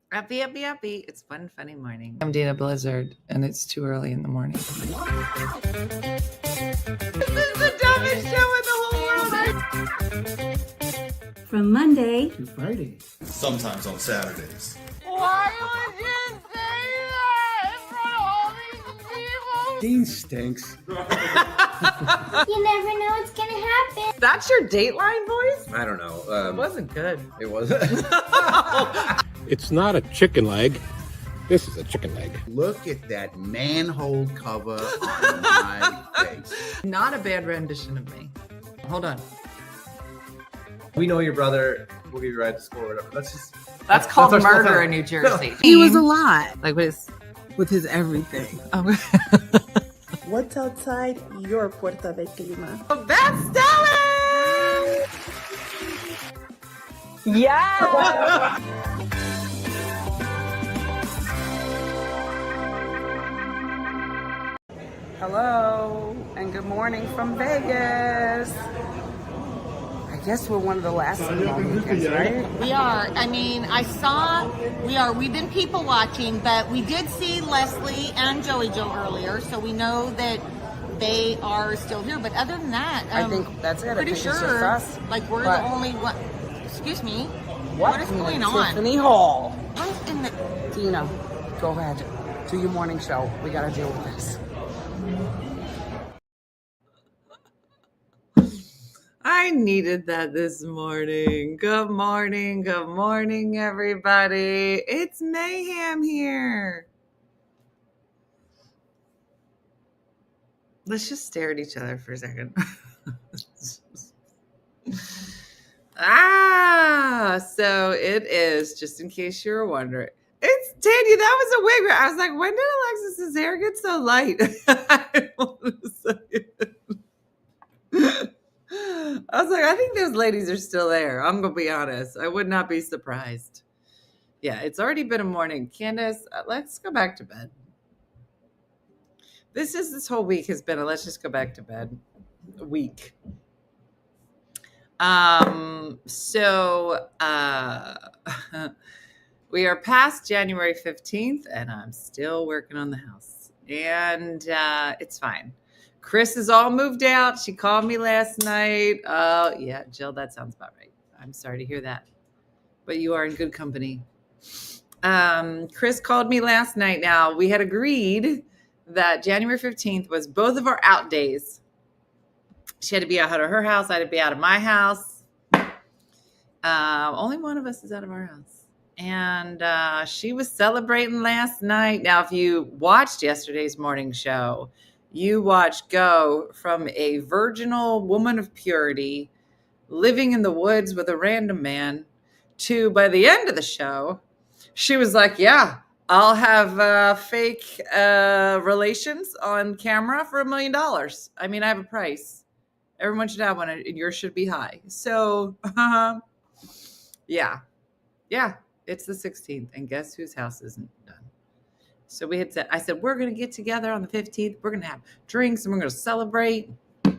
Happy, happy, happy. It's One Funny Morning. I'm Dana Blizzard, and it's too early in the morning. This is the dumbest show in the whole world. From Monday to Friday. Sometimes on Saturdays. Why would you say that in front of all these people? Dean stinks. You never know what's gonna happen. That's your Dateline voice? I don't know. It wasn't good. It wasn't. It's not a chicken leg. This is a chicken leg. Look at that manhole cover on my face. Not a bad rendition of me. Hold on. We know your brother. We'll give you a ride to school or whatever. That's called our murder small in New Jersey. He was a lot Like with with his everything. Oh. What's outside your Puerta de Clima? That's Stella! Yeah! Hello and good morning from Vegas. I guess we're one of the last weekends, right? We are. I mean, we've been people watching, but we did see Leslie and Joey Joe earlier, so we know that they are still here. But other than that, I think that's it. Pretty I think sure, it's just us. like we're But the only one. Excuse me. What is in going the on? Tiffany Hall. What in the? Tina, go ahead. Do your morning show. We gotta deal with this. I needed that this morning. Good morning, everybody. It's mayhem here. Let's just stare at each other for a second. So it is, just in case you were wondering. It's Tanya, that was a wig. I was like, when did Alexis's hair get so light? I want to say it. I was like, I think those ladies are still there. I'm going to be honest. I would not be surprised. Yeah, it's already been a morning. Candace, let's go back to bed. This whole week has been a let's just go back to bed week. We are past January 15th, and I'm still working on the house. And it's fine. Chris is all moved out. She called me last night. Oh, yeah, Jill, that sounds about right. I'm sorry to hear that. But you are in good company. Chris called me last night. Now, we had agreed that January 15th was both of our out days. She had to be out of her house. I had to be out of my house. Only one of us is out of our house. And she was celebrating last night. Now, if you watched yesterday's morning show, you watched go from a virginal woman of purity living in the woods with a random man to, by the end of the show, she was like, yeah, I'll have fake relations on camera for $1 million. I mean, I have a price. Everyone should have one, and yours should be high. So, yeah, it's the 16th, and guess whose house isn't done? So I said, we're going to get together on the 15th. We're going to have drinks, and we're going to celebrate. Yeah,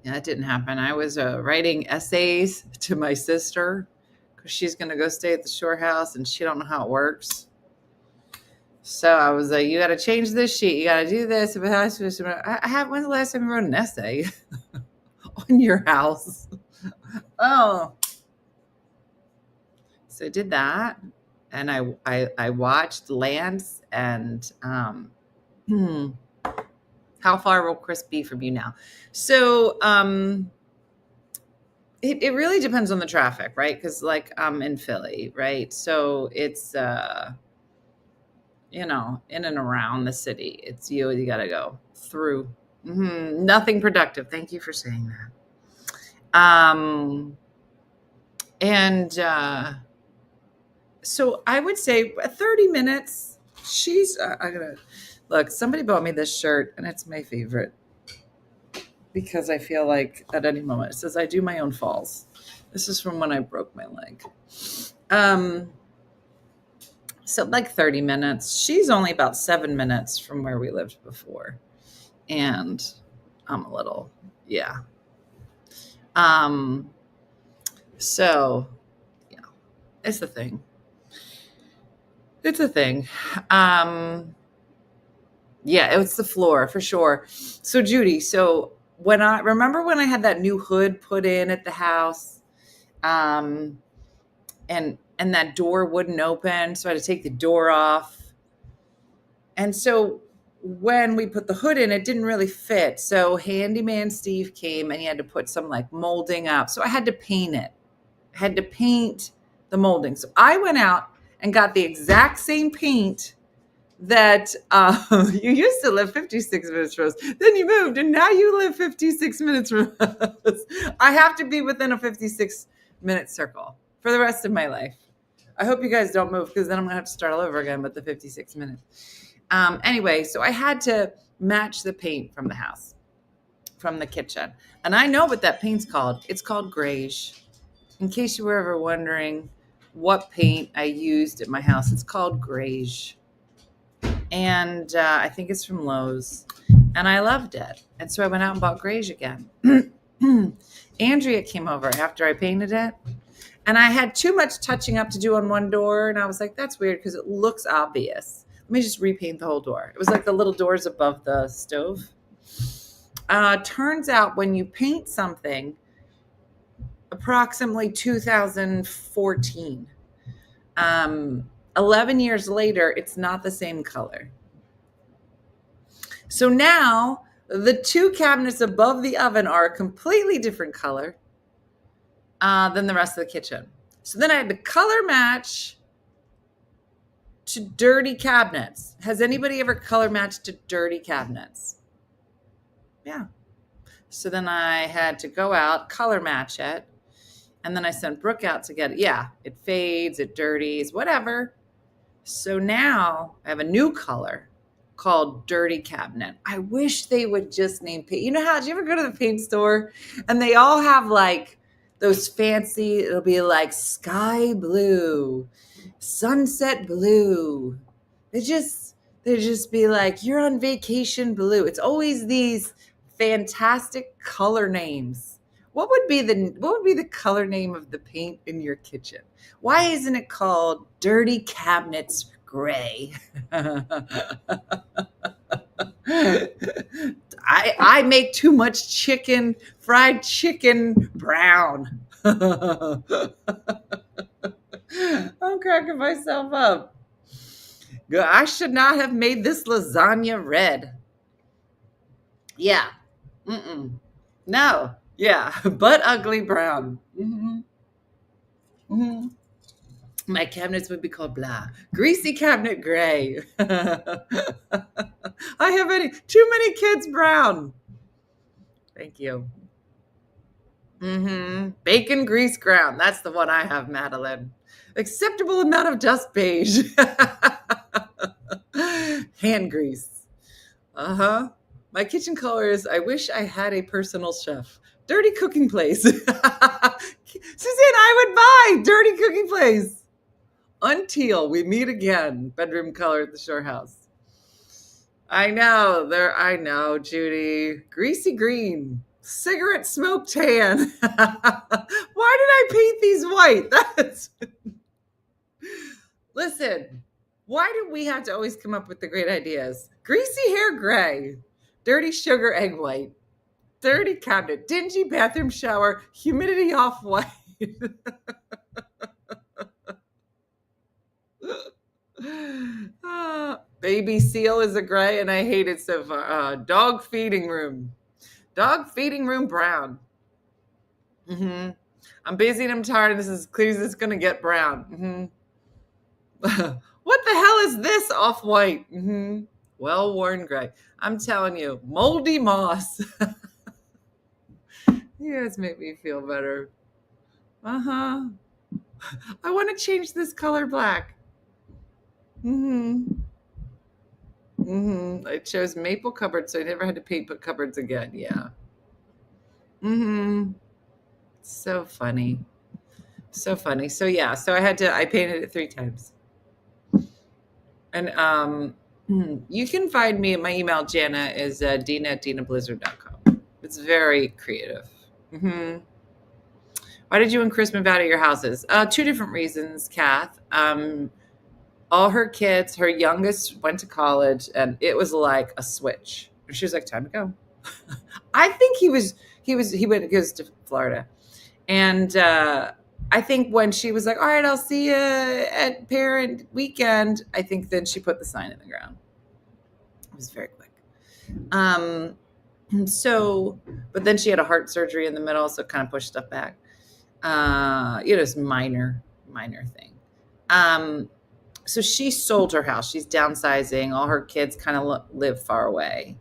that didn't happen. I was writing essays to my sister because she's going to go stay at the shore house, and she don't know how it works. So I was like, you got to change this sheet. You got to do this. When's the last time you wrote an essay on your house? Oh. So I did that. And I watched Lance and how far will Chris be from you now? So it really depends on the traffic, right? Because like I'm in Philly, right? So it's in and around the city. It's you got to go through. Nothing productive. Thank you for saying that. So I would say 30 minutes. She's, look, somebody bought me this shirt and it's my favorite because I feel like at any moment, it says I do my own falls. This is from when I broke my leg. So like 30 minutes. She's only about 7 minutes from where we lived before. And I'm a little, yeah. So, yeah, it's the thing. It's a thing. Yeah, it was the floor for sure. So Judy, so when I had that new hood put in at the house, and that door wouldn't open, so I had to take the door off. And so when we put the hood in, it didn't really fit. So handyman Steve came and he had to put some like molding up. So I had to paint it. I had to paint the molding. So I went out and got the exact same paint that you used to live 56 minutes from us. Then you moved and now you live 56 minutes from us. I have to be within a 56-minute circle for the rest of my life. I hope you guys don't move because then I'm going to have to start all over again with the 56 minutes. Anyway, so I had to match the paint from the house, from the kitchen. And I know what that paint's called. It's called Greige. In case you were ever wondering what paint I used at my house, it's called Greige. And I think it's from Lowe's. And I loved it. And so I went out and bought Greige again. Andrea came over after I painted it. And I had too much touching up to do on one door. And I was like, that's weird because it looks obvious. Let me just repaint the whole door. It was like the little doors above the stove. Turns out when you paint something, approximately 2014, 11 years later, it's not the same color. So now the two cabinets above the oven are a completely different color than the rest of the kitchen. So then I had to color match to dirty cabinets. Has anybody ever color matched to dirty cabinets? Yeah. So then I had to go out, color match it. And then I sent Brooke out to get it. Yeah, it fades, it dirties, whatever. So now I have a new color called Dirty Cabinet. I wish they would just name paint. You know how, did you ever go to the paint store and they all have like those fancy, it'll be like sky blue, sunset blue. They just be like, you're on vacation blue. It's always these fantastic color names. What would be the color name of the paint in your kitchen? Why isn't it called Dirty Cabinets Gray? I make too much fried chicken brown. I'm cracking myself up. I should not have made this lasagna red. Yeah. No. Yeah. But ugly brown. My cabinets would be called blah. Greasy cabinet gray. I have too many kids brown. Thank you. Bacon grease ground. That's the one I have, Madeline. Acceptable amount of dust beige. Hand grease. My kitchen color is, I wish I had a personal chef. Dirty cooking place. Suzanne, I would buy dirty cooking place. Until we meet again. Bedroom color at the Shore House. I know, Judy. Greasy green. Cigarette smoke tan. Why did I paint these white? Listen, why do we have to always come up with the great ideas? Greasy hair gray. Dirty sugar egg white. Dirty cabinet. Dingy bathroom shower. Humidity off white. Baby seal is a gray, and I hate it so far. Dog feeding room. Dog feeding room brown. I'm busy and I'm tired, and this is as clear as it's going to get brown. What the hell is this off-white? Well-worn gray. I'm telling you, moldy moss. You guys make me feel better. I want to change this color black. I chose maple cupboards, so I never had to paint but cupboards again. Yeah. So funny. So funny. So yeah, so I painted it 3 times. And you can find me at my email. Jana is dina@dinablizzard.com. It's very creative. Why did you and Chris move out of your houses? 2 different reasons, Kath. all her kids, her youngest went to college, and it was like a switch. And she was like, time to go. I think he goes to Florida. And I think when she was like, all right, I'll see you at parent weekend, I think then she put the sign in the ground. It was very quick. So, but then she had a heart surgery in the middle, so it kind of pushed stuff back. It's minor thing. So she sold her house. She's downsizing. All her kids kind of live far away.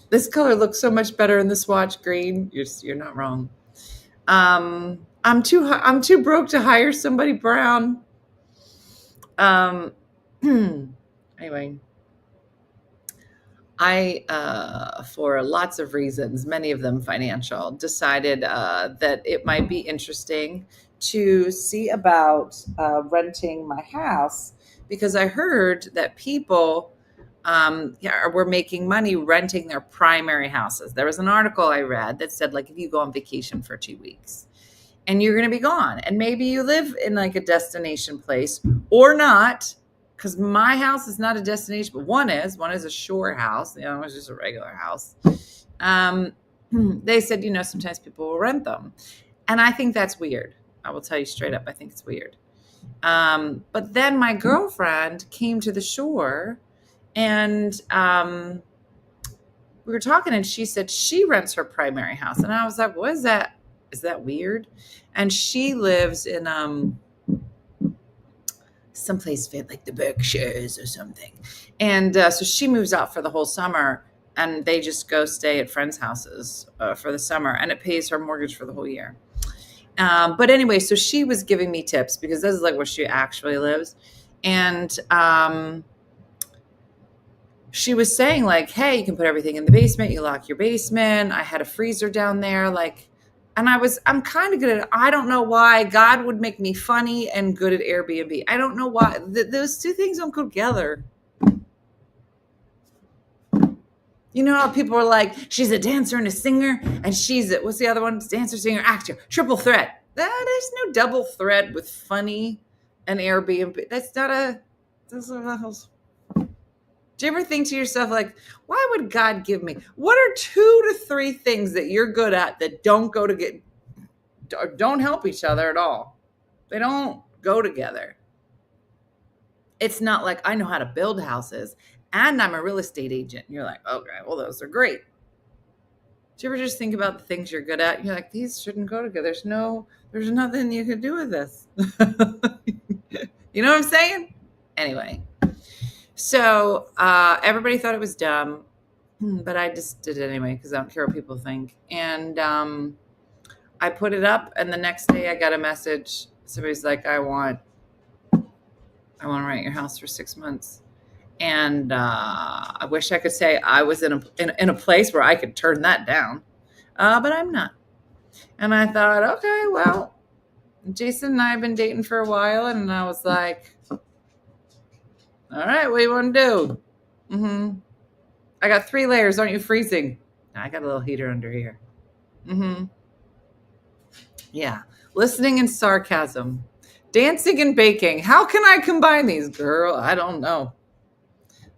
This color looks so much better in the swatch green. You're not wrong. I'm too broke to hire somebody brown. Anyway, I, for lots of reasons, many of them financial, decided that it might be interesting to see about renting my house, because I heard that people were making money renting their primary houses. There was an article I read that said, like, if you go on vacation for 2 weeks and you're going to be gone, and maybe you live in like a destination place or not, because my house is not a destination, but one is a shore house. The other one's just a regular house. They said, sometimes people will rent them. And I think that's weird. I will tell you straight up, I think it's weird. But then my girlfriend came to the shore, and we were talking, and she said she rents her primary house. And I was like, what is that? Is that weird? And she lives in someplace like the Berkshires or something. And so she moves out for the whole summer, and they just go stay at friends' houses for the summer, and it pays her mortgage for the whole year. But anyway, so she was giving me tips, because this is like where she actually lives. And she was saying, like, hey, you can put everything in the basement. You lock your basement. I had a freezer down there. Like, and I'm kind of good at it. I don't know why God would make me funny and good at Airbnb. I don't know why. Those two things don't go together. You know how people are like, she's a dancer and a singer, and what's the other one? Dancer, singer, actor. Triple threat. There's no double threat with funny and Airbnb. That's not a... Do you ever think to yourself, like, why would God give me? What are 2 to 3 things that you're good at that don't help each other at all? They don't go together. It's not like I know how to build houses and I'm a real estate agent. And you're like, okay, well, those are great. Do you ever just think about the things you're good at? And you're like, these shouldn't go together. There's nothing you can do with this. You know what I'm saying? Anyway. So everybody thought it was dumb, but I just did it anyway, because I don't care what people think. And I put it up, and the next day I got a message. Somebody's like, I want to rent your house for 6 months. And I wish I could say I was in a place where I could turn that down, but I'm not. And I thought, okay, well, Jason and I have been dating for a while, and I was like, all right, what do you want to do? I got 3 layers. Aren't you freezing? I got a little heater under here. Yeah. Listening and sarcasm. Dancing and baking. How can I combine these? Girl, I don't know.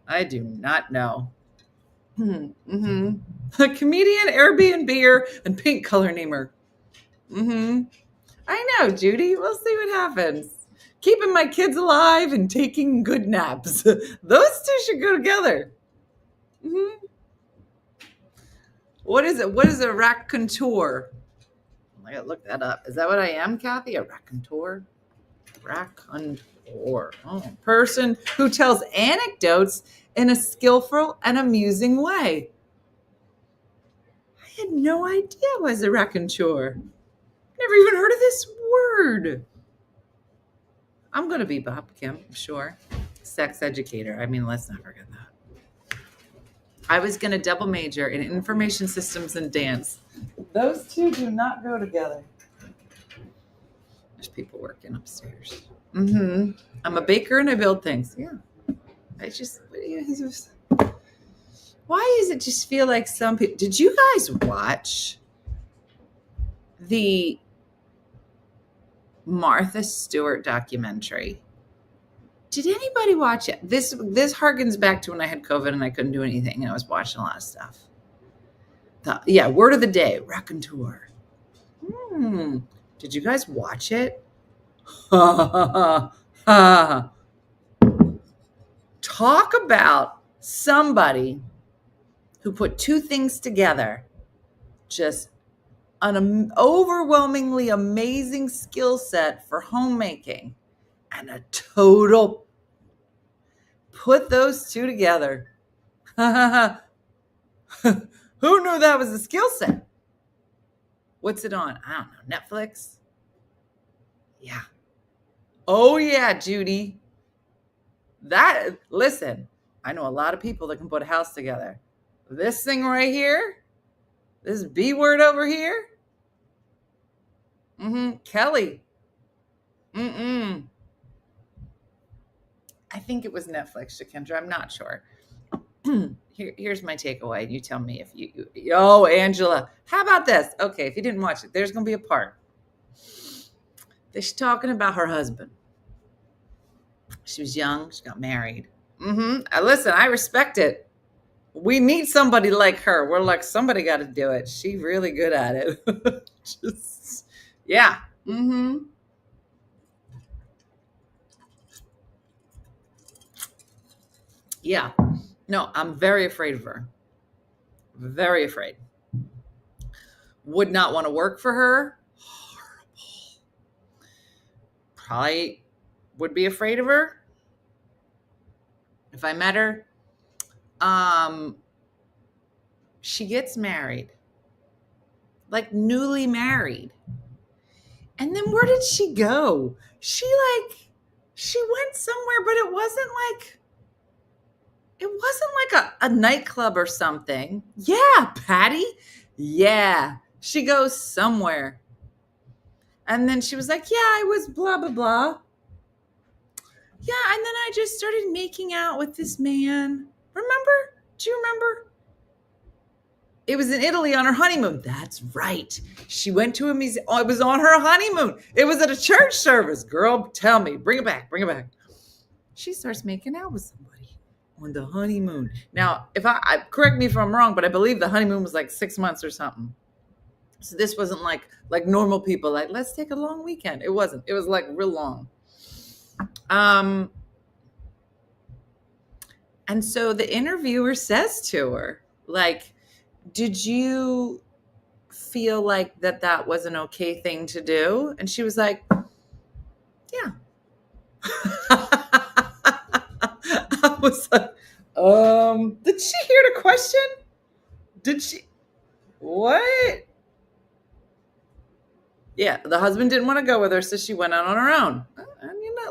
I do not know. A comedian, Airbnb-er, and paint color namer. I know, Judy. We'll see what happens. Keeping my kids alive and taking good naps. Those 2 should go together. What is it? What is a raconteur? I gotta look that up. Is that what I am, Kathy? A raconteur? Raconteur. Oh, person who tells anecdotes in a skillful and amusing way. I had no idea it was a raconteur. Never even heard of this word. I'm going to be Bob Kim, I'm sure. Sex educator. I mean, let's not forget that. I was going to double major in information systems and dance. Those 2 do not go together. There's people working upstairs. I'm a baker and I build things. Yeah. Why does it just feel like some people... Did you guys watch the Martha Stewart documentary Did anybody watch it? This harkens back to when I had COVID and I couldn't do anything and I was watching a lot of stuff. Word of the day, raconteur. Did you guys watch it? Talk about somebody who put two things together. Just an overwhelmingly amazing skill set for homemaking and a total put those two together. Who knew that was a skill set? What's it on? I don't know. Netflix? Yeah. Oh, yeah, Judy. Listen, I know a lot of people that can put a house together. This thing right here, this B word over here. Kelly. I think it was Netflix, Shakendra. I'm not sure. Here's my takeaway. You tell me if you Angela. How about this? Okay, if you didn't watch it, there's going to be a part. She's talking about her husband. She was young. She got married. Listen, I respect it. We need somebody like her. We're like, somebody got to do it. She's really good at it. Yeah. Yeah. No, I'm very afraid of her. Very afraid. Would not want to work for her. Horrible. Probably would be afraid of her if I met her. She gets married, like newly married. And then where did she go? She went somewhere, but it wasn't like a nightclub or something. Yeah, Patty. Yeah. She goes somewhere. And then she was like, yeah, I was blah, blah, blah. Yeah, and then I just started making out with this man. Remember? Do you remember? It was in Italy on her honeymoon. That's right. She went to a museum. Oh, it was on her honeymoon. It was at a church service. Girl, tell me. Bring it back. Bring it back. She starts making out with somebody on the honeymoon. Now, if I correct me if I'm wrong, but I believe the honeymoon was like 6 months or something. So this wasn't like normal people, like, let's take a long weekend. It wasn't. It was like real long. And so the interviewer says to her, like, did you feel like that was an okay thing to do? And she was like, yeah. I was like, did she hear the question? Did she? What? Yeah, the husband didn't want to go with her, so she went out on her own.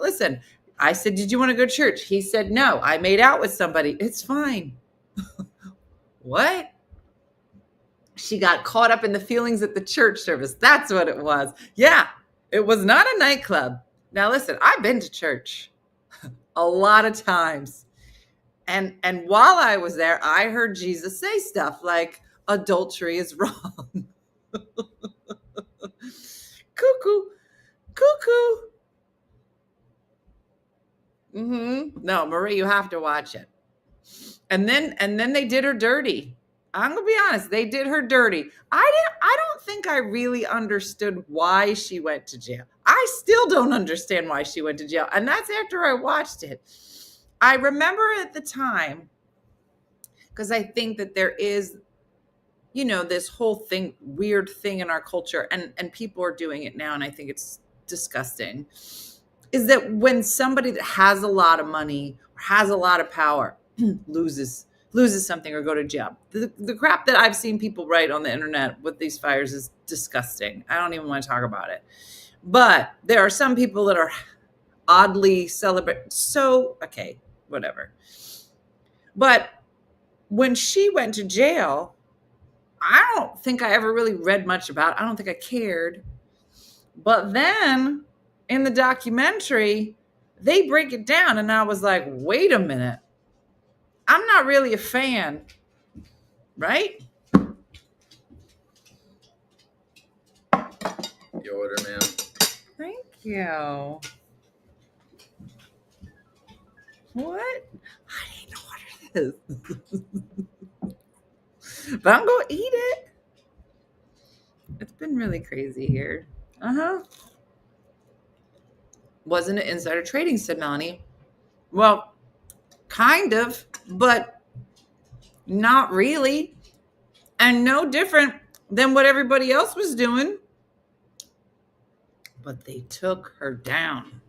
Listen, I said, did you want to go to church? He said, no, I made out with somebody. It's fine. What? She got caught up in the feelings at the church service. That's what it was. Yeah, it was not a nightclub. Now, listen, I've been to church a lot of times. And while I was there, I heard Jesus say stuff like, adultery is wrong. Cuckoo. Cuckoo. No, Marie, you have to watch it. And then they did her dirty. I'm gonna be honest, they did her dirty. I don't think I really understood why she went to jail. I still don't understand why she went to jail. And that's after I watched it. I remember at the time, because I think that there is, this whole thing, weird thing in our culture, and people are doing it now, and I think it's disgusting, is that when somebody that has a lot of money or has a lot of power loses something or go to jail. The crap that I've seen people write on the internet with these fires is disgusting. I don't even want to talk about it. But there are some people that are oddly celebrate. So, okay, whatever. But when she went to jail, I don't think I ever really read much about it. I don't think I cared. But then in the documentary, they break it down. And I was like, wait a minute. I'm not really a fan, right? Your order, ma'am. Thank you. What? I didn't order this. But I'm going to eat it. It's been really crazy here. Wasn't it insider trading, said Melanie. Well, kind of, but not really. And no different than what everybody else was doing. But they took her down.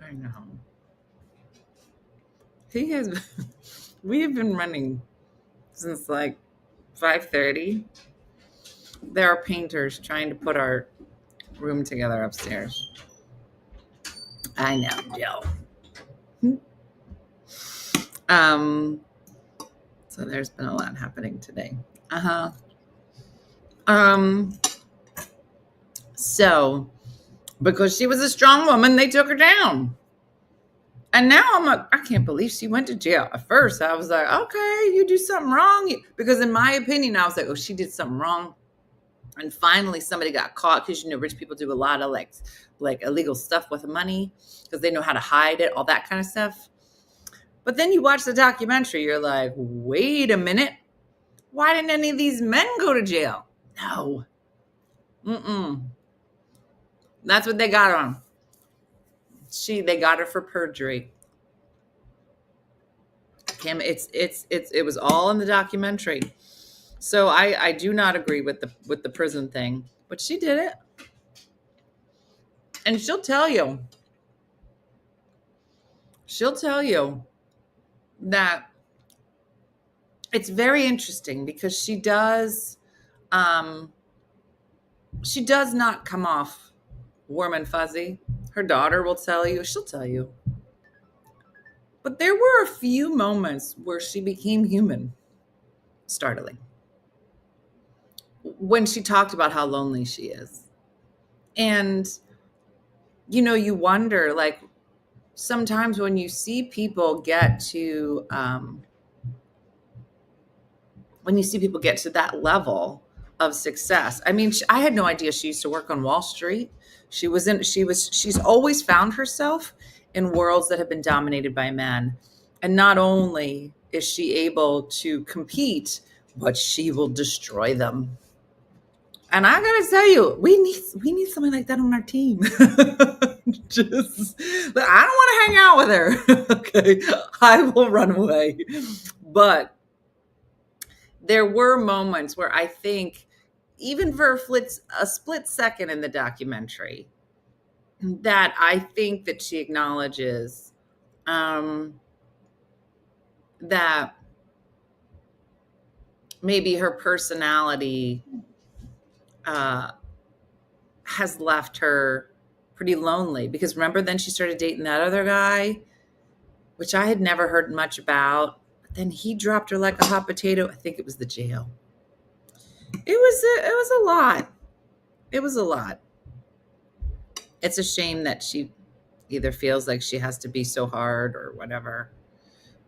I know. We have been running since like 5:30. There are painters trying to put our room together upstairs. I know, Jill. So there's been a lot happening today. So because she was a strong woman, they took her down. And now I'm like, I can't believe she went to jail. At first, I was like, okay, you do something wrong. Because in my opinion, I was like, oh, she did something wrong. And finally, somebody got caught because, rich people do a lot of like illegal stuff with money because they know how to hide it, all that kind of stuff. But then you watch the documentary, you're like, wait a minute. Why didn't any of these men go to jail? No. That's what they got on. They got her for perjury. Kim, it was all in the documentary. So I do not agree with the prison thing, but she did it. And she'll tell you that it's very interesting because she does not come off warm and fuzzy. Her daughter will tell you, she'll tell you. But there were a few moments where she became human. Startling. When she talked about how lonely she is. And, you wonder, like, sometimes when you see people get to, that level of success. I mean, I had no idea she used to work on Wall Street. She's always found herself in worlds that have been dominated by men. And not only is she able to compete, but she will destroy them. And I gotta tell you, we need somebody like that on our team. I don't want to hang out with her. Okay, I will run away. But there were moments where I think, even for a split second in the documentary, that I think that she acknowledges that maybe her personality has left her pretty lonely. Because remember, then she started dating that other guy, which I had never heard much about. But then he dropped her like a hot potato. I think it was the jail. It was a lot. It was a lot. It's a shame that she either feels like she has to be so hard or whatever.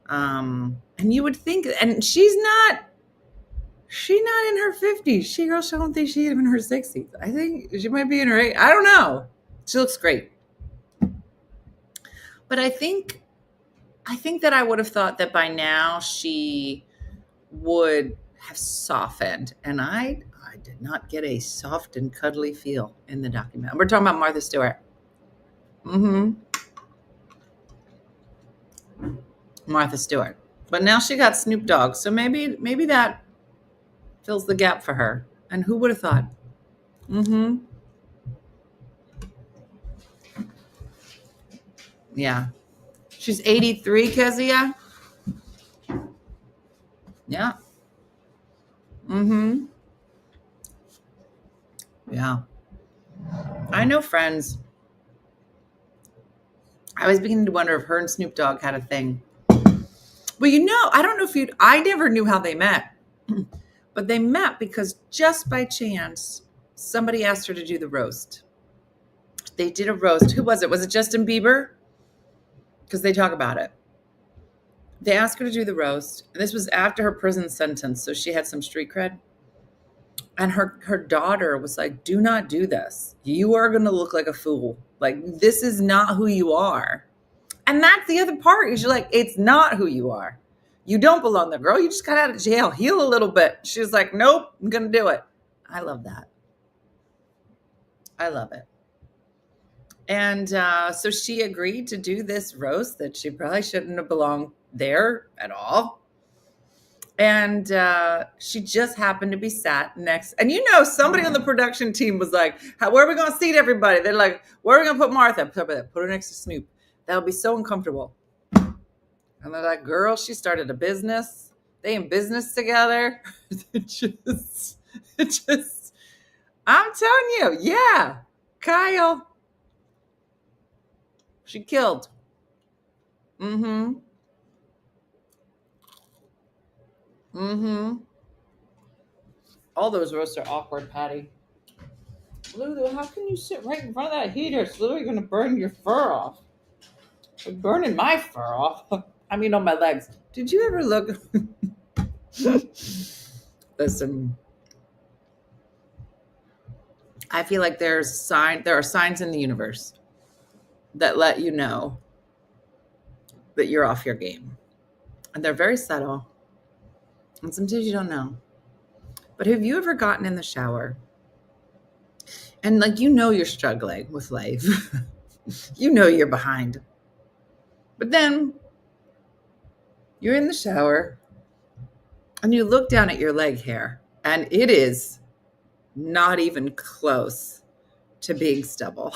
And you would think, and she's not in her 50s. I don't think she's even in her 60s. I think she might be in her 80s. I don't know. She looks great. But I think that I would have thought that by now she would have softened. And I did not get a soft and cuddly feel in the documentary. We're talking about Martha Stewart. Martha Stewart. But now she got Snoop Dogg. So maybe that fills the gap for her. And who would have thought? Yeah. She's 83, Kezia. Yeah. Yeah. I know friends. I was beginning to wonder if her and Snoop Dogg had a thing. Well, I don't know if I never knew how they met. But they met because just by chance, somebody asked her to do the roast. They did a roast. Who was it? Was it Justin Bieber? Because they talk about it. They asked her to do the roast. And this was after her prison sentence, so she had some street cred. And her daughter was like, do not do this. You are going to look like a fool. Like, this is not who you are. And that's the other part is you're like, it's not who you are. You don't belong there, girl. You just got out of jail. Heal a little bit. She was like, nope, I'm going to do it. I love that. I love it. And so she agreed to do this roast that she probably shouldn't have belonged there at all. And she just happened to be sat next. And somebody on the production team was like, where are we going to seat everybody? They're like, where are we going to put Martha? Put her next to Snoop. That'll be so uncomfortable. And they're like, girl, she started a business. They in business together. It just, I'm telling you, yeah, Kyle. She killed. Mm-hmm. All those roasts are awkward, Patty. Lulu, how can you sit right in front of that heater? It's literally going to burn your fur off. It's burning my fur off. I mean, on my legs. Did you ever look? Listen. I feel like there are signs in the universe that let you know that you're off your game. And they're very subtle. And sometimes you don't know. But have you ever gotten in the shower and you're struggling with life? You're behind. But then you're in the shower and you look down at your leg hair and it is not even close to being stubble.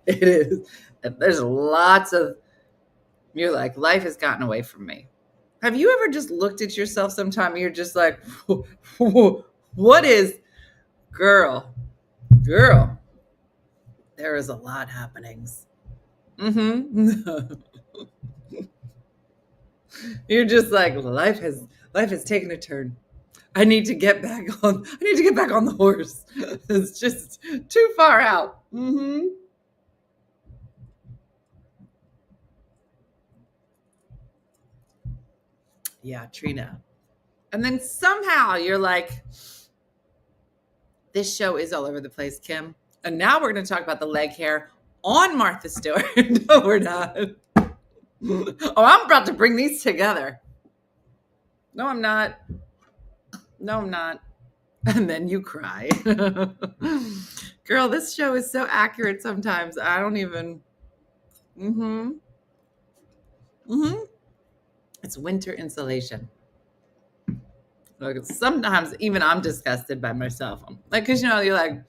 It is. There's lots of, you're like, life has gotten away from me. Have you ever just looked at yourself sometime and you're just like, what is, girl, there is a lot happenings. You're just like, life has taken a turn. I need to get back on the horse. It's just too far out. Yeah, Trina. And then somehow you're like, this show is all over the place, Kim. And now we're going to talk about the leg hair on Martha Stewart. No, we're not. Oh, I'm about to bring these together. No, I'm not. And then you cry. Girl, this show is so accurate sometimes. I don't even. It's winter insulation. Look, sometimes even I'm disgusted by myself. Because you're like,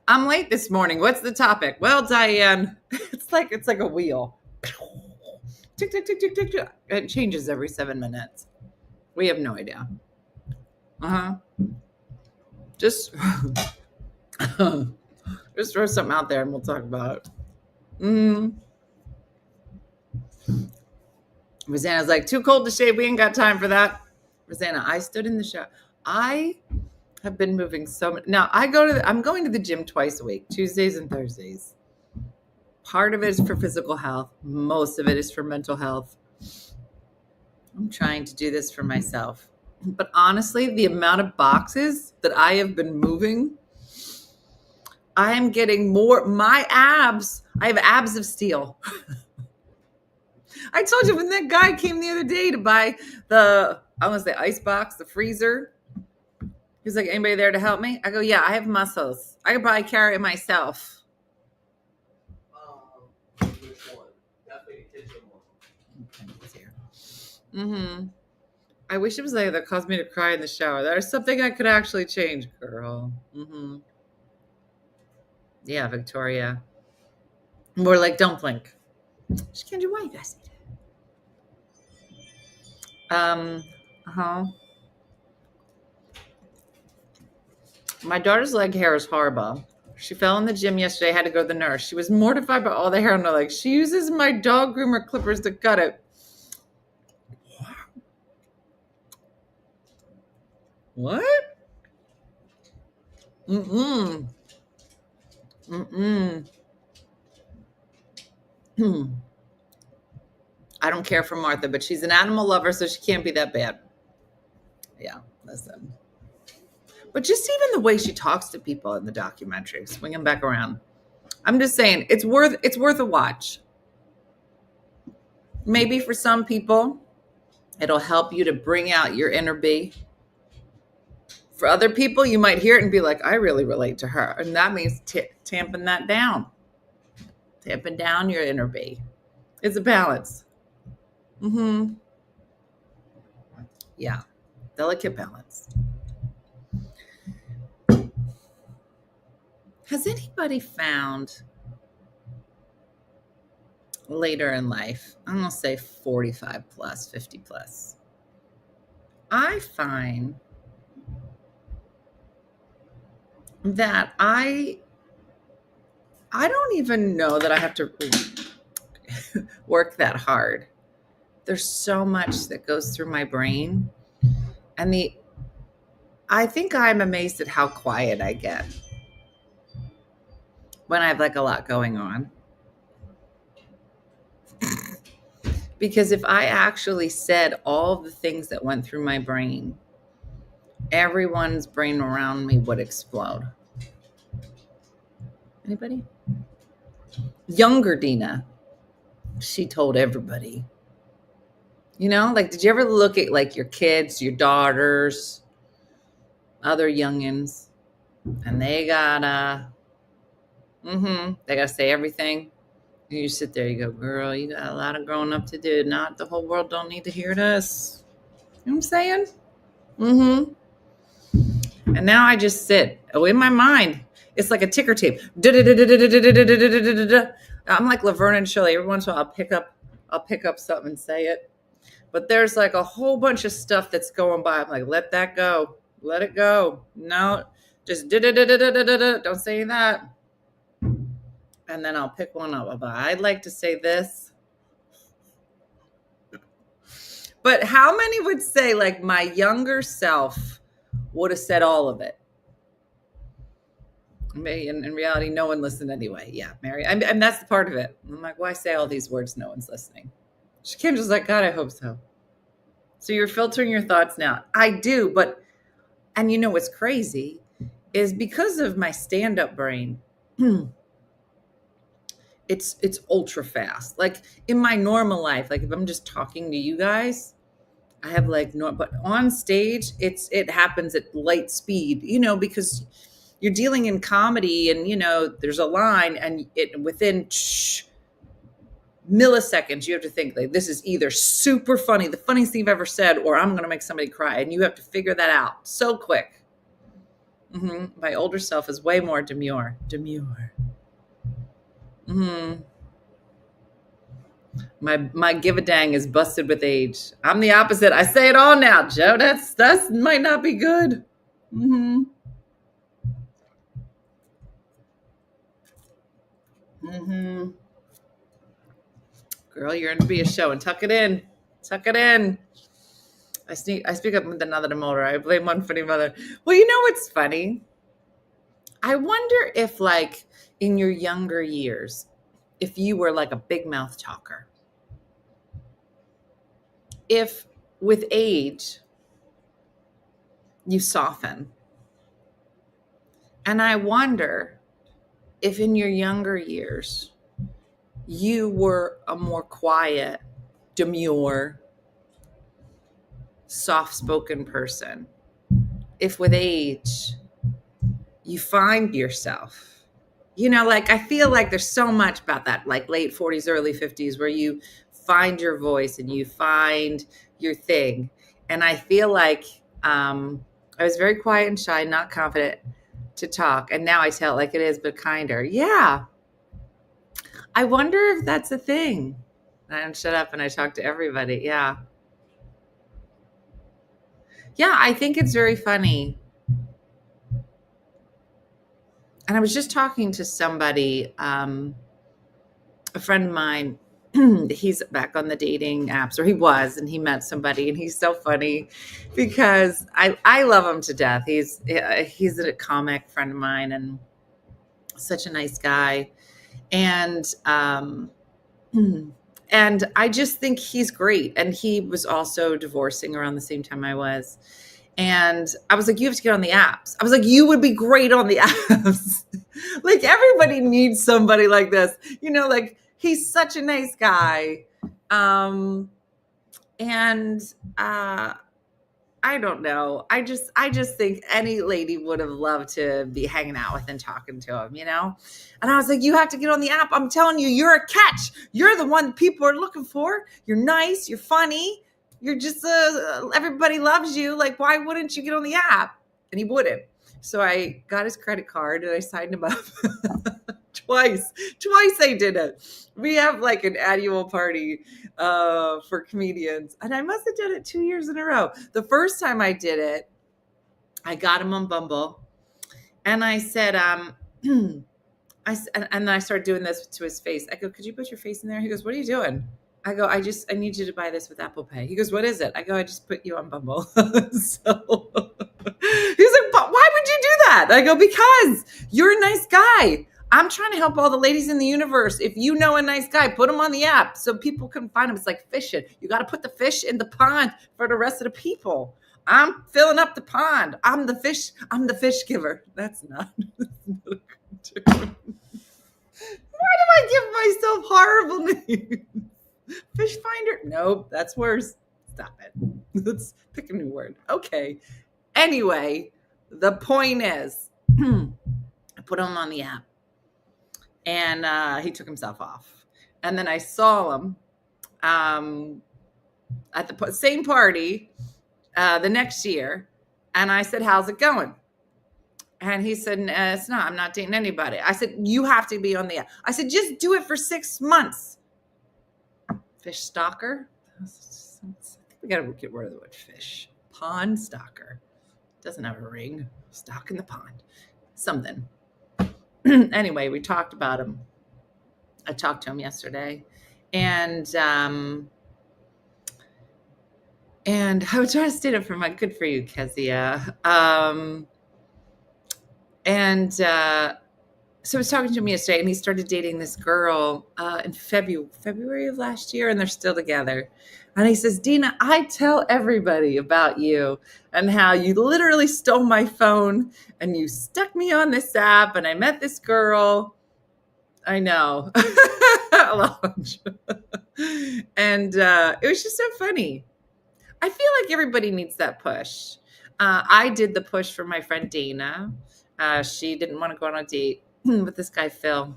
I'm late this morning. What's the topic? Well, Diane, it's like a wheel. Tick, tick, tick, tick, tick, tick. It changes every 7 minutes. We have no idea. Just throw something out there and we'll talk about it. Rosanna's like, too cold to shave. We ain't got time for that. Rosanna, I stood in the shower. I have been moving so much. Now I'm going to the gym twice a week, Tuesdays and Thursdays. Part of it is for physical health. Most of it is for mental health. I'm trying to do this for myself. But honestly, the amount of boxes that I have been moving, I am getting more. My abs, I have abs of steel. I told you when that guy came the other day to buy the ice box, the freezer. He's like, anybody there to help me? I go, yeah, I have muscles. I could probably carry it myself. Which one? Definitely kitchen one. I wish it was like that caused me to cry in the shower. There's something I could actually change, girl. Yeah, Victoria. More like, don't blink. She can't do why you guys need it. My daughter's leg hair is horrible. She fell in the gym yesterday, had to go to the nurse. She was mortified by all the hair on her leg. She uses my dog groomer clippers to cut it. What? I don't care for Martha, but she's an animal lover, so she can't be that bad. Yeah, listen. But just even the way she talks to people in the documentary, swinging back around. I'm just saying, it's worth a watch. Maybe for some people, it'll help you to bring out your inner bee. For other people, you might hear it and be like, I really relate to her. And that means tamping that down. Tamping down your inner bee. It's a balance. Yeah. Delicate balance. Has anybody found later in life, I'm going to say 45 plus, 50 plus, I find that I don't even know that I have to work that hard. There's so much that goes through my brain. And I think I'm amazed at how quiet I get when I have like a lot going on. Because if I actually said all the things that went through my brain, everyone's brain around me would explode. Anybody? Younger Dina, she told everybody. You know, like, did you ever look at like your kids, your daughters, other youngins, and they gotta say everything. And you sit there, you go, girl, you got a lot of growing up to do. Not the whole world don't need to hear this. You know what I'm saying? And now I just sit. Oh, in my mind, it's like a ticker tape. I'm like Laverne and Shirley. Every once in a while, I'll pick up something and say it. But there's like a whole bunch of stuff that's going by. I'm like, let that go. Let it go. No, just don't say that. And then I'll pick one up. I'd like to say this. But how many would say like my younger self would have said all of it? Maybe in reality, no one listened anyway. Yeah, Mary. And that's the part of it. I'm like, why say all these words? No one's listening. Kendra's like, God, I hope so. So you're filtering your thoughts now. I do, and you know what's crazy is because of my stand-up brain, it's ultra fast. Like in my normal life, like if I'm just talking to you guys, I have like no, but on stage, it happens at light speed, you know, because you're dealing in comedy and, you know, there's a line and within milliseconds, you have to think like this is either super funny, the funniest thing you've ever said, or I'm going to make somebody cry. And you have to figure that out so quick. My older self is way more demure. My give a dang is busted with age. I'm the opposite. I say it all now, Joe. That's might not be good. Girl, you're going to be a show and tuck it in. Tuck it in. I speak up with another motor. I blame OneFunnyMother. Well, you know what's funny? I wonder if like in your younger years, if you were like a big mouth talker, if with age you soften. And I wonder if in your younger years you were a more quiet, demure, soft-spoken person. If with age you find yourself, you know, like I feel like there's so much about that, like late 40s, early 50s, where you find your voice and you find your thing. And I feel like I was very quiet and shy, not confident to talk. And now I tell it like it is, but kinder. Yeah. I wonder if that's a thing. I don't shut up and I talk to everybody. Yeah. Yeah, I think it's very funny. And I was just talking to somebody, a friend of mine, he's back on the dating apps, or he was, and he met somebody, and he's so funny because I love him to death. He's a comic friend of mine and such a nice guy. And I just think he's great. And he was also divorcing around the same time I was. And I was like, you have to get on the apps. I was like, you would be great on the apps. Like everybody needs somebody like this, you know, like he's such a nice guy. And I don't know. I just think any lady would have loved to be hanging out with and talking to him, And I was like, you have to get on the app. I'm telling you, you're a catch. You're the one people are looking for. You're nice. You're funny. You're just, everybody loves you. Like, why wouldn't you get on the app? And he wouldn't. So I got his credit card and I signed him up twice. I did it. We have like an annual party for comedians, and I must have done it 2 years in a row. The first time I did it, I got him on Bumble, and I said, and then I started doing this to his face. I go, could you put your face in there? He goes, what are you doing? I go, I need you to buy this with Apple Pay. He goes, what is it? I go, I just put you on Bumble. So he's like, but why would you do that? I go, because you're a nice guy. I'm trying to help all the ladies in the universe. If you know a nice guy, put him on the app so people can find him. It's like fishing. You got to put the fish in the pond for the rest of the people. I'm filling up the pond. I'm the fish giver. That's not a good term. Why do I give myself horrible names? Fish finder? Nope, that's worse. Stop it. Let's pick a new word. Okay. Anyway, the point is, I put him on the app, and he took himself off. And then I saw him at the same party the next year, and I said, how's it going? And he said, it's not. I'm not dating anybody. I said, you have to be on the app. I said, just do it for 6 months. Fish stalker. I think we got to get rid of the word fish. Pond stalker. Doesn't have a ring. Stock in the pond. Something. Anyway, we talked about him. I talked to him yesterday, and I was trying to state it for my good for you, Kezia. So I was talking to him yesterday, and he started dating this girl in February of last year, and they're still together. And he says, Dina, I tell everybody about you and how you literally stole my phone and you stuck me on this app, and I met this girl. I know. And it was just so funny. I feel like everybody needs that push. I did the push for my friend Dana. She didn't want to go on a date with this guy, Phil.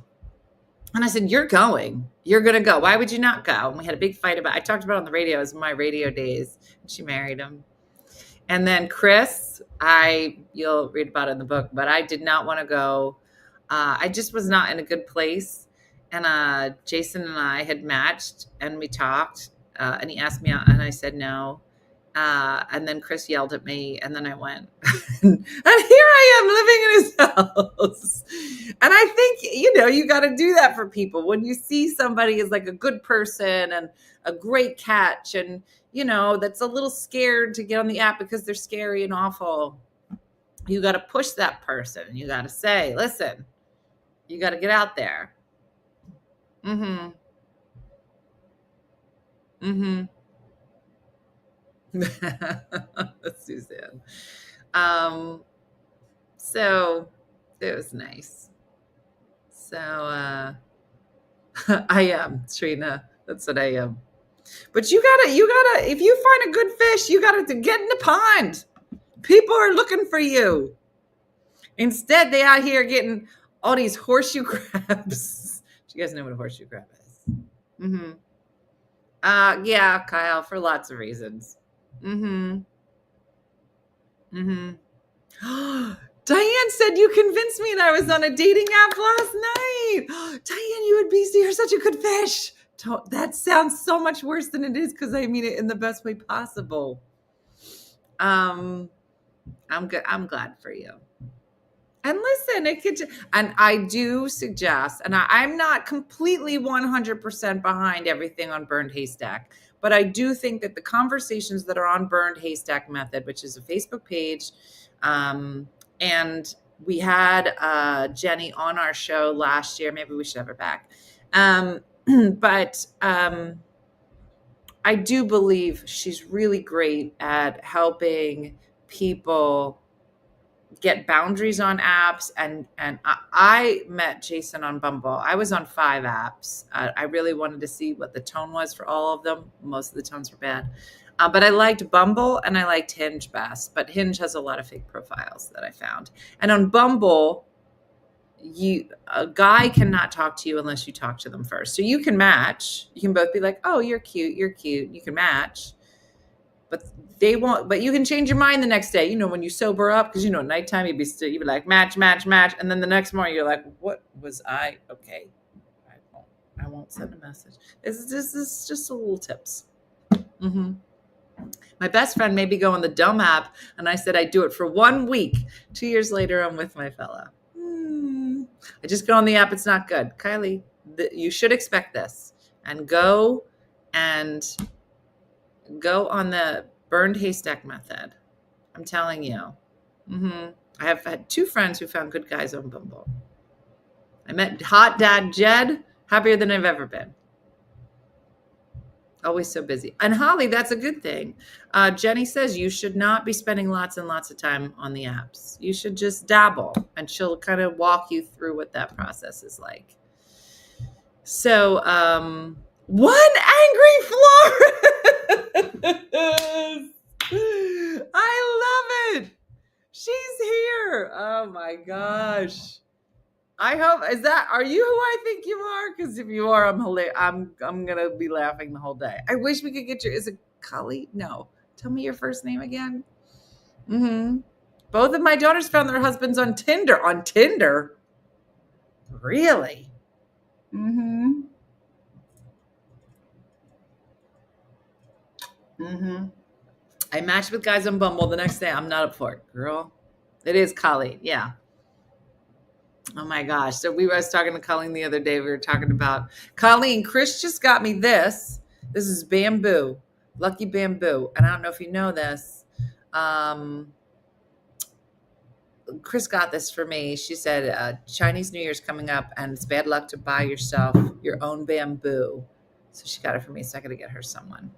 And I said, you're going. You're going to go. Why would you not go? And we had a big fight about it. I talked about it on the radio. It was my radio days. And she married him. And then Chris, you'll read about it in the book, but I did not want to go. I just was not in a good place. And Jason and I had matched, and we talked, and he asked me out, and I said no. And then Chris yelled at me, and then I went. And here I am living in his house. And I think, you got to do that for people. When you see somebody is like a good person and a great catch, and, that's a little scared to get on the app because they're scary and awful, you got to push that person. You got to say, listen, you got to get out there. Mm-hmm. Mm-hmm. Suzanne. So it was nice. So I am Trina. That's what I am. But you gotta, if you find a good fish, you gotta get in the pond. People are looking for you. Instead, they out here getting all these horseshoe crabs. Do you guys know what a horseshoe crab is? Mm-hmm. Yeah, Kyle, for lots of reasons. Mm-hmm. Mm-hmm. Diane said you convinced me and I was on a dating app last night. Diane, you're such a good fish. That sounds so much worse than it is because I mean it in the best way possible. I'm good. I'm glad for you. And listen, and I do suggest, and I'm not completely 100% behind everything on Burned Haystack, but I do think that the conversations that are on Burned Haystack Method, which is a Facebook page, and we had Jenny on our show last year. Maybe we should have her back. But I do believe she's really great at helping people get boundaries on apps. And I met Jason on Bumble. I was on 5 apps. I really wanted to see what the tone was for all of them. Most of the tones were bad. But I liked Bumble and I liked Hinge best. But Hinge has a lot of fake profiles that I found. And on Bumble, a guy cannot talk to you unless you talk to them first. So you can match. You can both be like, oh, you're cute. You're cute. You can match. But they won't. But you can change your mind the next day. When you sober up, because at nighttime you'd be like match, and then the next morning you're like, what was I? Okay, I won't send a message. This is just a little tips. My best friend made me go on the dumb app, and I said I'd do it for 1 week. 2 years later, I'm with my fella. I just go on the app. It's not good. Kylie, you should expect this, and go on the burned haystack method. I'm telling you. I have had 2 friends who found good guys on Bumble. I met hot dad Jed, happier than I've ever been. Always so busy. And Holly, that's a good thing. Jenny says you should not be spending lots and lots of time on the apps. You should just dabble, and she'll kind of walk you through what that process is like. So, one angry Florence. I love it. She's here. Oh my gosh. I hope, are you who I think you are? Because if you are, I'm hilarious. I'm gonna be laughing the whole day. I wish we could get is it Cully? No. Tell me your first name again. Both of my daughters found their husbands on Tinder. On Tinder? Really? I matched with guys on Bumble. The next day, I'm not up for it, girl. It is Colleen. Yeah. Oh my gosh. So I was talking to Colleen the other day. We were talking about Colleen. Chris just got me this. This is bamboo, lucky bamboo. And I don't know if you know this. Chris got this for me. She said Chinese New Year's coming up, and it's bad luck to buy yourself your own bamboo. So she got it for me. So I got to get her someone.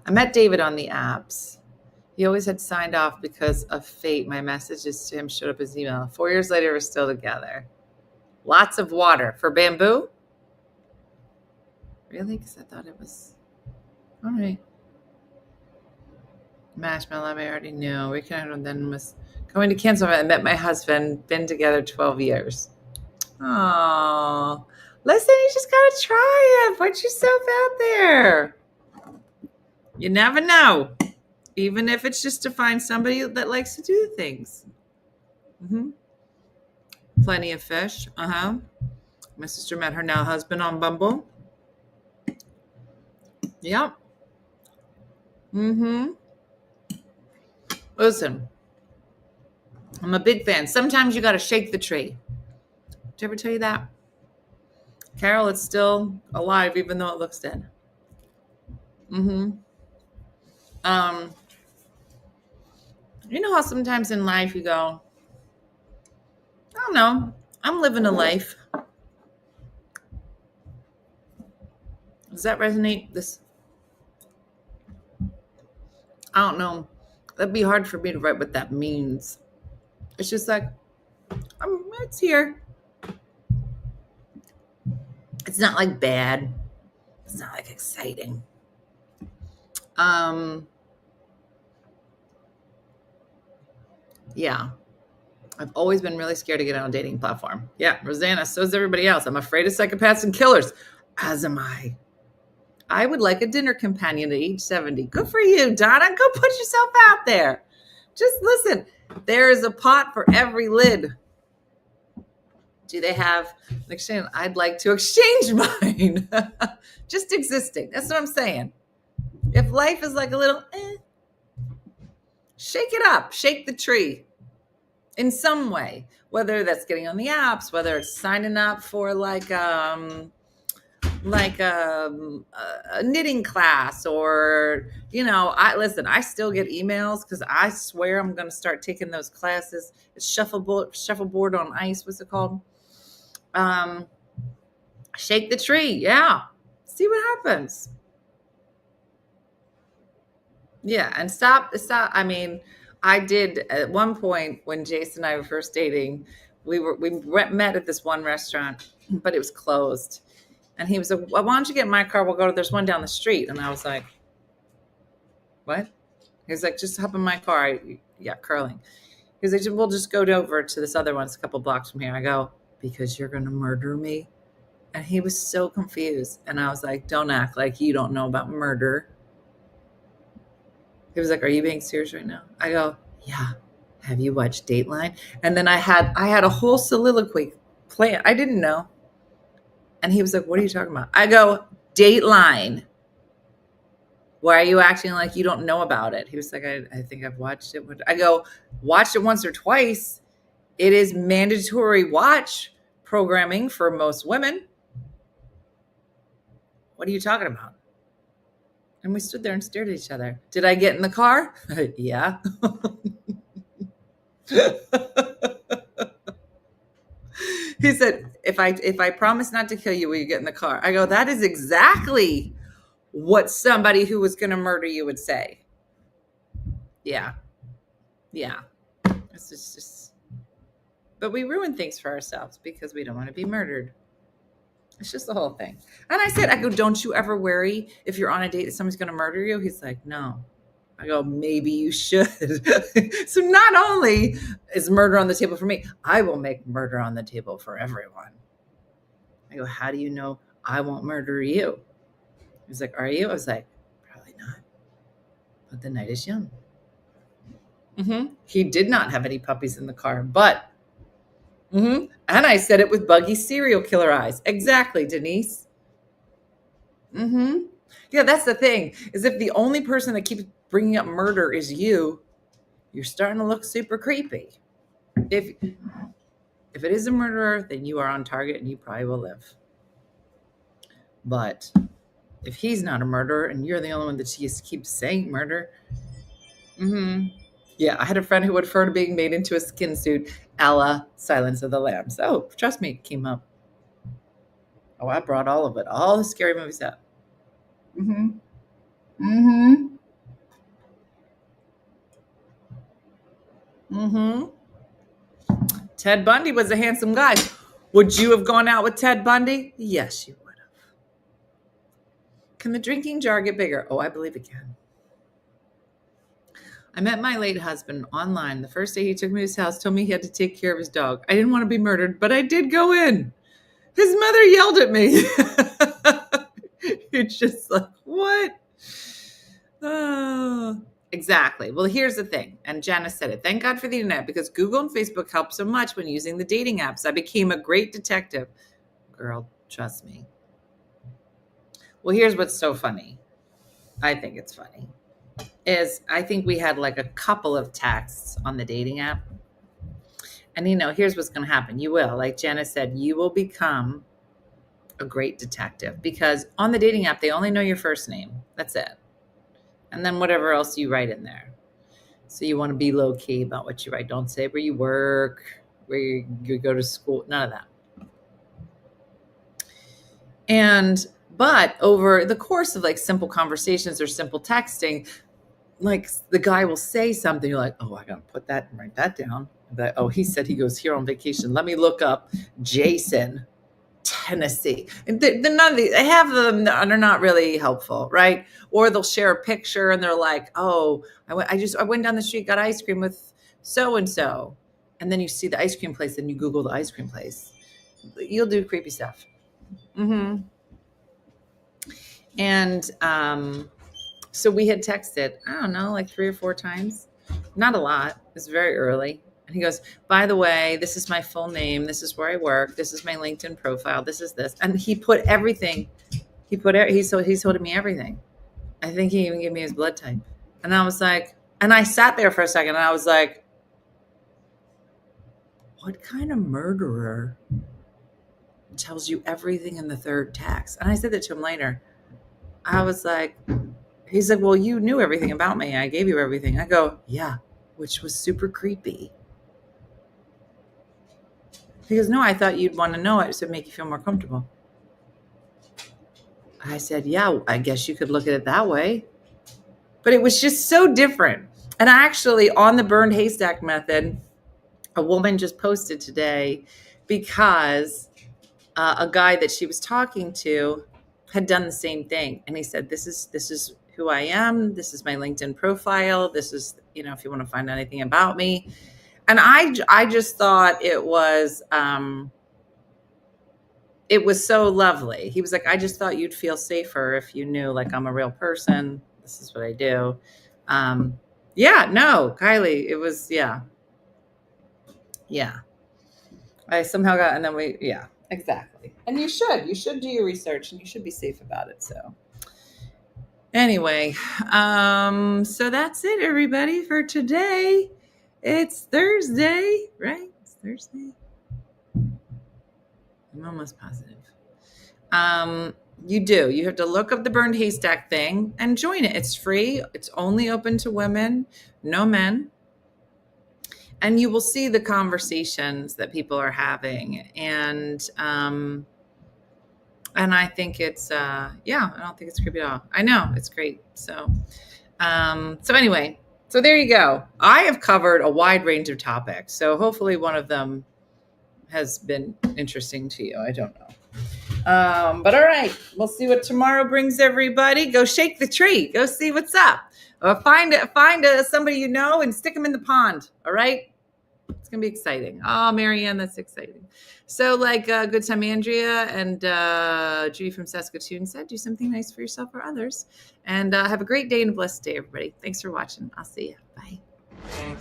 I met David on the apps. He always had signed off because of fate. My messages to him showed up as email. 4 years later, we're still together. Lots of water. For bamboo? Really? Because I thought it was... All right. Marshmallow, I already knew. We connected and then was going to cancel. I met my husband. Been together 12 years. Oh, listen, you just got to try it. Put yourself out there. You never know. Even if it's just to find somebody that likes to do things. Plenty of fish. My sister met her now husband on Bumble. Yep. Listen, I'm a big fan. Sometimes you got to shake the tree. Did I ever tell you that? Carol, it's still alive even though it looks dead. You know how sometimes in life you go, I don't know, I'm living a life. Does that resonate? I don't know. That'd be hard for me to write what that means. It's just like, it's here. It's not like bad. It's not like exciting. Yeah. I've always been really scared to get on a dating platform. Yeah, Rosanna, so is everybody else. I'm afraid of psychopaths and killers. As am I. I would like a dinner companion at age 70. Good for you, Donna. Go put yourself out there. Just listen. There is a pot for every lid. Do they have an exchange? I'd like to exchange mine. Just existing. That's what I'm saying. If life is like a little, shake it up. Shake the tree in some way. Whether that's getting on the apps, whether it's signing up for a knitting class, or I still get emails because I swear I'm going to start taking those classes. It's shuffleboard on ice. What's it called? Shake the tree. Yeah. See what happens. Yeah. And stop. I mean, I did at one point when Jason and I were first dating. We met at this one restaurant, but it was closed. And he was like, well, why don't you get in my car? We'll go to, there's one down the street. And I was like, what? He was like, just hop in my car. Yeah, curling. He was like, we'll just go over to this other one. It's a couple blocks from here. I go, because you're going to murder me? And he was so confused. And I was like, don't act like you don't know about murder. He was like, are you being serious right now? I go, yeah. Have you watched Dateline? And then I had a whole soliloquy plan. I didn't know. And he was like, what are you talking about? I go, Dateline. Why are you acting like you don't know about it? He was like, I think I've watched it. I go, watched it once or twice. It is mandatory watch programming for most women. What are you talking about? And we stood there and stared at each other. Did I get in the car? Yeah. He said, if I promise not to kill you, will you get in the car? I go, that is exactly what somebody who was going to murder you would say. Yeah. It's just, but we ruin things for ourselves because we don't want to be murdered. It's just the whole thing. And I said, I go, don't you ever worry if you're on a date that somebody's going to murder you? He's like, no. I go, maybe you should. So not only is murder on the table for me, I will make murder on the table for everyone. I go, how do you know I won't murder you? He's like, are you? I was like, probably not. But the night is young. He did not have any puppies in the car, but, and I said it with buggy serial killer eyes. Exactly, Denise. Yeah, that's the thing, is if the only person that keeps bringing up murder is you, you're starting to look super creepy. If it is a murderer, then you are on target and you probably will live. But if he's not a murderer and you're the only one that just keeps saying murder, yeah, I had a friend who would refer to being made into a skin suit, a la Silence of the Lambs. Oh, trust me, it came up. Oh, I brought all of it, all the scary movies up. Ted Bundy was a handsome guy. Would you have gone out with Ted Bundy? Yes, you would have. Can the drinking jar get bigger? Oh, I believe it can. I met my late husband online. The first day he took me to his house, told me he had to take care of his dog. I didn't want to be murdered, but I did go in. His mother yelled at me. It's just like, what? Oh, exactly. Well, here's the thing. And Janice said it. Thank God for the internet, because Google and Facebook help so much when using the dating apps. I became a great detective. Girl, trust me. Well, here's what's so funny. I think it's funny. Is I think we had like a couple of texts on the dating app. And, here's what's going to happen. You will, like Janice said, you will become a great detective, because on the dating app, they only know your first name. That's it. And then whatever else you write in there. So you want to be low key about what you write. Don't say where you work, where you go to school, none of that. But over the course of like simple conversations or simple texting, like the guy will say something, you're like, oh, I gotta put that and write that down. But, oh, he said he goes here on vacation. Let me look up Jason, Tennessee. And none of these, half of them are not really helpful, right? Or they'll share a picture and they're like, oh, I went down the street, got ice cream with so-and-so. And then you see the ice cream place and you Google the ice cream place. You'll do creepy stuff. And so we had texted, I don't know, like 3 or 4 times. Not a lot. It's very early. And he goes, by the way, this is my full name. This is where I work. This is my LinkedIn profile. This is this. And he put everything. He told me everything. I think he even gave me his blood type. And I was like, and I sat there for a second and I was like, what kind of murderer tells you everything in the third text? And I said that to him later. I was like, he's like, well, you knew everything about me. I gave you everything. I go, yeah, which was super creepy. He goes, no, I thought you'd want to know it so it'd make you feel more comfortable. I said, yeah, I guess you could look at it that way. But it was just so different. And actually, on the burned haystack method, a woman just posted today because a guy that she was talking to had done the same thing. And he said, this is who I am. This is my LinkedIn profile. This is, if you want to find anything about me. And I just thought it was so lovely. He was like, I just thought you'd feel safer if you knew, like, I'm a real person. This is what I do. Yeah, no, Kylie, it was, yeah. I somehow got, and then exactly. And you should do your research and you should be safe about it. So anyway, so that's it, everybody, for today. It's Thursday, right? It's Thursday. I'm almost positive. You have to look up the burned haystack thing and join it. It's free. It's only open to women, no men. And you will see the conversations that people are having. And I think it's, I don't think it's creepy at all. I know it's great. So anyway, so there you go. I have covered a wide range of topics. So hopefully one of them has been interesting to you. I don't know. But all right, we'll see what tomorrow brings, everybody. Go shake the tree. Go see what's up. Or find somebody and stick them in the pond. All right? It's going to be exciting. Oh, Marianne, that's exciting. So Good Time Andrea and Judy from Saskatoon said, do something nice for yourself or others. And have a great day and a blessed day, everybody. Thanks for watching. I'll see you. Bye.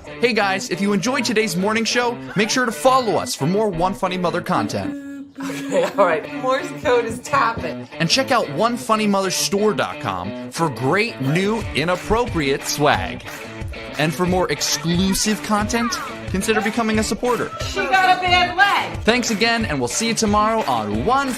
Hey guys, if you enjoyed today's morning show, make sure to follow us for more One Funny Mother content. Okay, all right. Morse code is tapping. And check out OneFunnyMotherStore.com for great new inappropriate swag. And for more exclusive content, consider becoming a supporter. She got a bad leg. Thanks again, and we'll see you tomorrow on One